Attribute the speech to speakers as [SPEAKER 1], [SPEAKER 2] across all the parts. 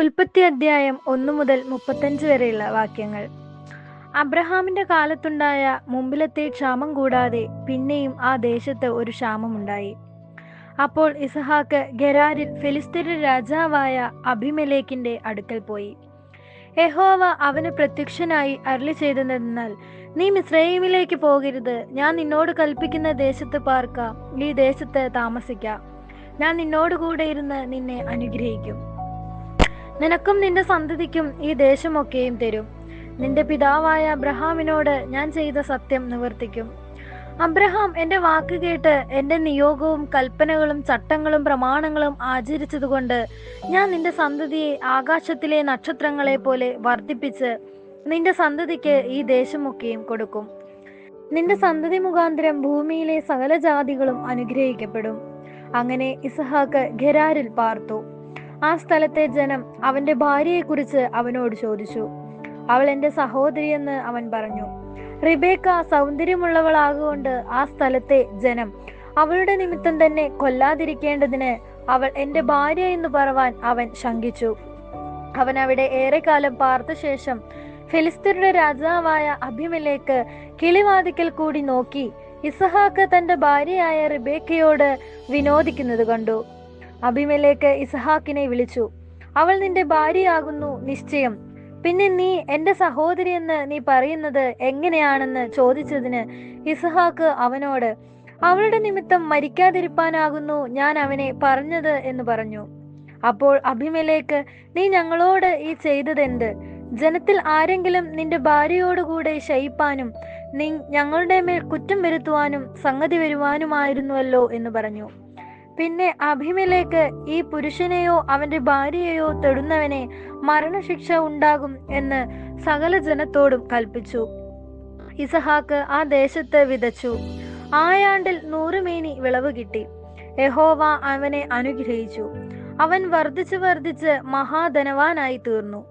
[SPEAKER 1] ഉൽപ്പത്തി അധ്യായം 1 മുതൽ 35 വരെയുള്ള വാക്യങ്ങൾ. അബ്രഹാമിന്റെ കാലത്തുണ്ടായ മുമ്പിലത്തെ ക്ഷാമം കൂടാതെ പിന്നെയും ആ ദേശത്ത് ഒരു ക്ഷാമമുണ്ടായി. അപ്പോൾ ഇസഹാക്ക് ഗെരാരിൽ ഫെലിസ്ത്യരുടെ രാജാവായ അബിമേലെക്കിന്റെ അടുക്കൽ പോയി. യഹോവ അവന് പ്രത്യക്ഷനായി അരുളി ചെയ്തതെന്നാൽ, നീ മിസ്രയീമിലേക്ക് പോകരുത്. ഞാൻ നിന്നോട് കൽപ്പിക്കുന്ന ദേശത്ത് പാർക്ക, ഈ ദേശത്ത് താമസിക്ക. ഞാൻ നിന്നോട് കൂടെ ഇരുന്ന് നിന്നെ അനുഗ്രഹിക്കും. നിനക്കും നിന്റെ സന്തതിക്കും ഈ ദേശമൊക്കെയും തരും. നിന്റെ പിതാവായ അബ്രഹാമിനോട് ഞാൻ ചെയ്ത സത്യം നിവർത്തിക്കും. അബ്രഹാം എന്റെ വാക്ക് കേട്ട് എന്റെ നിയോഗവും കൽപ്പനകളും ചട്ടങ്ങളും പ്രമാണങ്ങളും ആചരിച്ചതുകൊണ്ട് ഞാൻ നിന്റെ സന്തതിയെ ആകാശത്തിലെ നക്ഷത്രങ്ങളെ പോലെ വർദ്ധിപ്പിച്ച് നിന്റെ സന്തതിക്ക് ഈ ദേശമൊക്കെയും കൊടുക്കും. നിന്റെ സന്തതി മുഖാന്തരം ഭൂമിയിലെ സകല ജാതികളും അനുഗ്രഹിക്കപ്പെടും. അങ്ങനെ ഇസഹാക്ക് ഗെരാരിൽ പാർത്തു. ആ സ്ഥലത്തെ ജനം അവന്റെ ഭാര്യയെക്കുറിച്ച് അവനോട് ചോദിച്ചു. അവൾ എന്റെ സഹോദരിയെന്ന് അവൻ പറഞ്ഞു. റിബേക്ക സൗന്ദര്യമുള്ളവളാകൊണ്ട് ആ സ്ഥലത്തെ ജനം അവളുടെ നിമിത്തം തന്നെ കൊല്ലാതിരിക്കേണ്ടതിന് അവൾ എന്റെ ഭാര്യ എന്ന് പറവാൻ അവൻ ശങ്കിച്ചു. അവൻ അവിടെ ഏറെക്കാലം പാർത്ത ശേഷം ഫെലിസ്ത്യരുടെ രാജാവായ അബിമേലെക്ക് കിളിവാതിക്കൽ കൂടി നോക്കി ഇസഹാക്ക് തന്റെ ഭാര്യയായ റിബേക്കയോട് വിനോദിക്കുന്നത് കണ്ടു. അബിമേലെക്ക് ഇസഹാക്കിനെ വിളിച്ചു. അവൾ നിന്റെ ഭാര്യയാകുന്നു നിശ്ചയം. പിന്നെ നീ എന്റെ സഹോദരി എന്ന് നീ പറയുന്നത് എങ്ങനെയാണെന്ന് ചോദിച്ചതിന് ഇസഹാക്ക് അവനോട്, അവളുടെ നിമിത്തം മരിക്കാതിരിപ്പാനാകുന്നു ഞാൻ അവനെ പറഞ്ഞത് എന്ന് പറഞ്ഞു. അപ്പോൾ അബിമേലെക്ക്, നീ ഞങ്ങളോട് ഈ ചെയ്തതെന്ത്? ജനത്തിൽ ആരെങ്കിലും നിന്റെ ഭാര്യയോടുകൂടെ ശയിപ്പാനും നീ ഞങ്ങളുടെ മേൽ കുറ്റം വരുത്തുവാനും സംഗതി വരുവാനുമായിരുന്നുവല്ലോ എന്ന് പറഞ്ഞു. പിന്നെ അബിമേലെക്ക്, ഈ പുരുഷനെയോ അവന്റെ ഭാര്യയെയോ തൊടുന്നവനെ മരണശിക്ഷ ഉണ്ടാകും എന്ന് സകല ജനത്തോടും കൽപ്പിച്ചു. ഇസഹാക്ക് ആ ദേശത്ത് വിതച്ചു. ആയാണ്ടിൽ 100 മേനി വിളവ് കിട്ടി. യഹോവ അവനെ അനുഗ്രഹിച്ചു. അവൻ വർദ്ധിച്ച് വർദ്ധിച്ച് മഹാധനവാനായി തീർന്നു.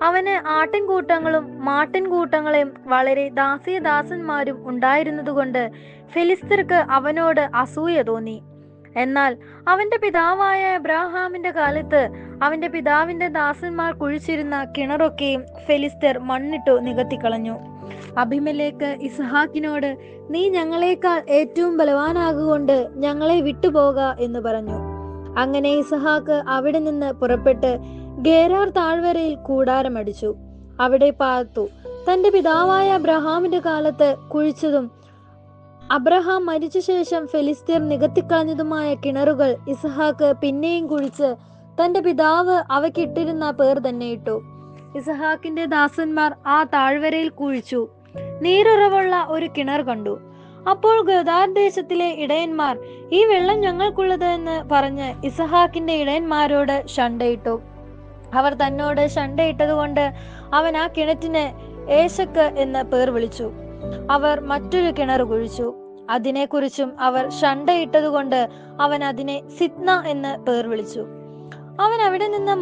[SPEAKER 1] അവന് ആട്ടിൻകൂട്ടങ്ങളും മാട്ടിൻകൂട്ടങ്ങളെയും വളരെ ദാസീദാസന്മാരും ഉണ്ടായിരുന്നതുകൊണ്ട് ഫെലിസ്ത്യർക്ക് അവനോട് അസൂയ തോന്നി. എന്നാൽ അവന്റെ പിതാവായ അബ്രഹാമിന്റെ കാലത്ത് അവന്റെ പിതാവിന്റെ ദാസന്മാർ കുഴിച്ചിരുന്ന കിണറൊക്കെയും ഫെലിസ്ത്യർ മണ്ണിട്ടു നികത്തിക്കളഞ്ഞു. അബിമേലെക്ക് ഇസഹാക്കിനോട്, നീ ഞങ്ങളെക്കാൾ ഏറ്റവും ബലവാനാകൊണ്ട് ഞങ്ങളെ വിട്ടുപോക എന്ന് പറഞ്ഞു. അങ്ങനെ ഇസഹാക്ക് അവിടെ നിന്ന് പുറപ്പെട്ട് ഗേരാർ താഴ്വരയിൽ കൂടാരമടിച്ചു. അവിടെ പാർത്തു. തന്റെ പിതാവായ അബ്രഹാമിന്റെ കാലത്ത് കുഴിച്ചതും അബ്രഹാം മരിച്ച ശേഷം ഫെലിസ്ത്യർ നികത്തിക്കളഞ്ഞതുമായ കിണറുകൾ ഇസഹാക്ക് പിന്നെയും കുഴിച്ച് തന്റെ പിതാവ് അവയ്ക്കിട്ടിരുന്ന പേർ തന്നെ ഇട്ടു. ഇസഹാക്കിന്റെ ദാസന്മാർ ആ താഴ്വരയിൽ കുഴിച്ചു നീരുറവുള്ള ഒരു കിണർ കണ്ടു. അപ്പോൾ ഗദാർ ദേശത്തിലെ ഇടയന്മാർ, ഈ വെള്ളം ഞങ്ങൾക്കുള്ളത് എന്ന് പറഞ്ഞ് ഇസഹാക്കിന്റെ ഇടയന്മാരോട് ശണ്ഠയിട്ടു. അവർ തന്നോട് ശണ്ഠയിട്ടതുകൊണ്ട് അവൻ ആ കിണറ്റിന് ഏശക്ക് എന്ന് പേർ വിളിച്ചു. അവർ മറ്റൊരു കിണർ കുഴിച്ചു. അതിനെക്കുറിച്ചും അവർ ശണ്ഠയിട്ടതുകൊണ്ട് അവൻ അതിനെ സിത്ന എന്ന് പേർ വിളിച്ചു. അവൻ അവിടെ നിന്ന്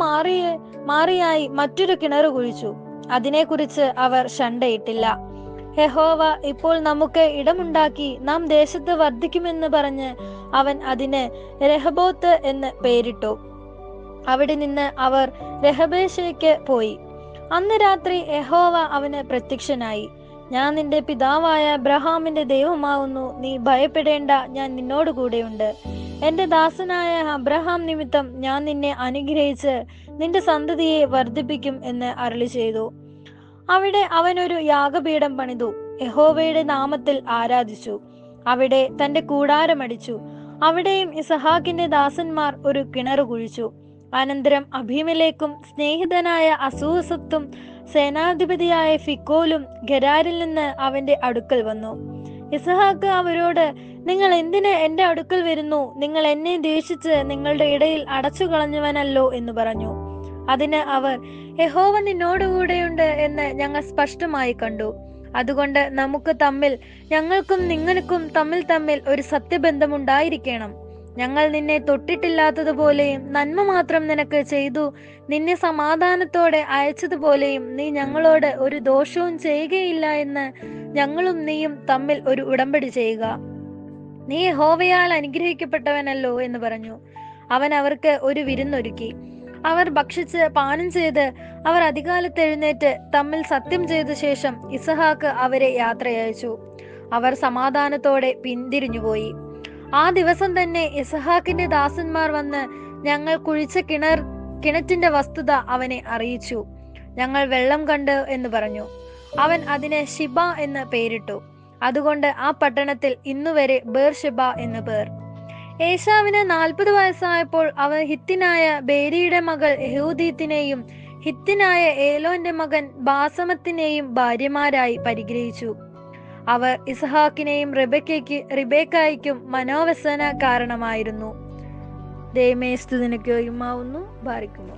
[SPEAKER 1] മാറിയായി മറ്റൊരു കിണർ കുഴിച്ചു. അതിനെക്കുറിച്ച് അവർ ശണ്ഠയിട്ടില്ല. യഹോവ ഇപ്പോൾ നമുക്ക് ഇടമുണ്ടാക്കി നാം ദേശത്ത് വർദ്ധിക്കുമെന്ന് പറഞ്ഞ് അവൻ അതിന് രഹബോത്ത് എന്ന് പേരിട്ടു. അവിടെ നിന്ന് അവർ രഹബേശയ്ക്ക് പോയി. അന്ന് രാത്രി യഹോവ അവന് പ്രത്യക്ഷനായി. ഞാൻ നിന്റെ പിതാവായ അബ്രഹാമിന്റെ ദൈവമാവുന്നു. നീ ഭയപ്പെടേണ്ട, ഞാൻ നിന്നോട് കൂടെയുണ്ട്. എന്റെ ദാസനായ അബ്രഹാം നിമിത്തം ഞാൻ നിന്നെ അനുഗ്രഹിച്ച് നിന്റെ സന്തതിയെ വർദ്ധിപ്പിക്കും എന്ന് അരുളി ചെയ്തു. അവിടെ അവനൊരു യാഗപീഠം പണിതു. യഹോവയുടെ നാമത്തിൽ ആരാധിച്ചു. അവിടെ തന്റെ കൂടാരമടിച്ചു. അവിടെയും ഇസഹാക്കിന്റെ ദാസന്മാർ ഒരു കിണർ കുഴിച്ചു. അനന്തരം അബീമേലെക്കും സ്നേഹിതനായ അസൂസത്തും സേനാധിപതിയായ ഫിക്കോലും ഗെരാരിൽ നിന്ന് അവന്റെ അടുക്കൽ വന്നു. ഇസഹാക്ക് അവരോട്, നിങ്ങൾ എന്തിന് എന്റെ അടുക്കൽ വരുന്നു? നിങ്ങൾ എന്നെ ദ്വേഷിച്ച് നിങ്ങളുടെ ഇടയിൽ അടച്ചു കളഞ്ഞവനല്ലോ എന്ന് പറഞ്ഞു. അതിന് അവർ, യഹോവ നിന്നോടുകൂടെയുണ്ട് എന്ന് ഞങ്ങൾ സ്പഷ്ടമായി കണ്ടു. അതുകൊണ്ട് നമുക്ക് ഞങ്ങൾക്കും നിങ്ങൾക്കും തമ്മിൽ ഒരു സത്യബന്ധമുണ്ടായിരിക്കണം. ഞങ്ങൾ നിന്നെ തൊട്ടിട്ടില്ലാത്തതുപോലെയും നന്മ മാത്രം നിനക്ക് ചെയ്തു നിന്നെ സമാധാനത്തോടെ അയച്ചതുപോലെയും നീ ഞങ്ങളോട് ഒരു ദോഷവും ചെയ്യുകയില്ല എന്ന് ഞങ്ങളും നീയും തമ്മിൽ ഒരു ഉടമ്പടി ചെയ്യുക. നീ യഹോവയാൽ അനുഗ്രഹിക്കപ്പെട്ടവനല്ലോ എന്ന് പറഞ്ഞു. അവൻ അവർക്ക് ഒരു വിരുന്നൊരുക്കി. അവർ ഭക്ഷിച്ച് പാനം ചെയ്ത് അവർ അതികാലത്ത് എഴുന്നേറ്റ് തമ്മിൽ സത്യം ചെയ്ത ശേഷം ഇസഹാക്ക് അവരെ യാത്രയയച്ചു. അവർ സമാധാനത്തോടെ പിന്തിരിഞ്ഞുപോയി. ആ ദിവസം തന്നെ ഇസഹാക്കിന്റെ ദാസന്മാർ വന്ന് ഞങ്ങൾ കുഴിച്ച കിണറ്റിന്റെ വസ്തുത അവനെ അറിയിച്ചു. ഞങ്ങൾ വെള്ളം കണ്ട് എന്ന് പറഞ്ഞു. അവൻ അതിന് ഷിബ എന്ന് പേരിട്ടു. അതുകൊണ്ട് ആ പട്ടണത്തിൽ ഇന്നുവരെ ബേർഷെബ എന്ന് പേർ. ഏശാവിന് 40 വയസ്സായപ്പോൾ അവൻ ഹിത്തിനായ ബേരിയുടെ മകൾ യഹൂദീത്തിനെയും ഹിത്തിനായ ഏലോന്റെ മകൻ ബാസമത്തിനെയും ഭാര്യമാരായി പരിഗ്രഹിച്ചു. അവർ ഇസഹാക്കിനെയും റിബേക്കായ്ക്കും മനോവ്യസന കാരണമായിരുന്നു. ദൈവമേ സ്തുതിക്ക് യോഗ്യമാവുന്നു. ഭാരിക്കുമോ.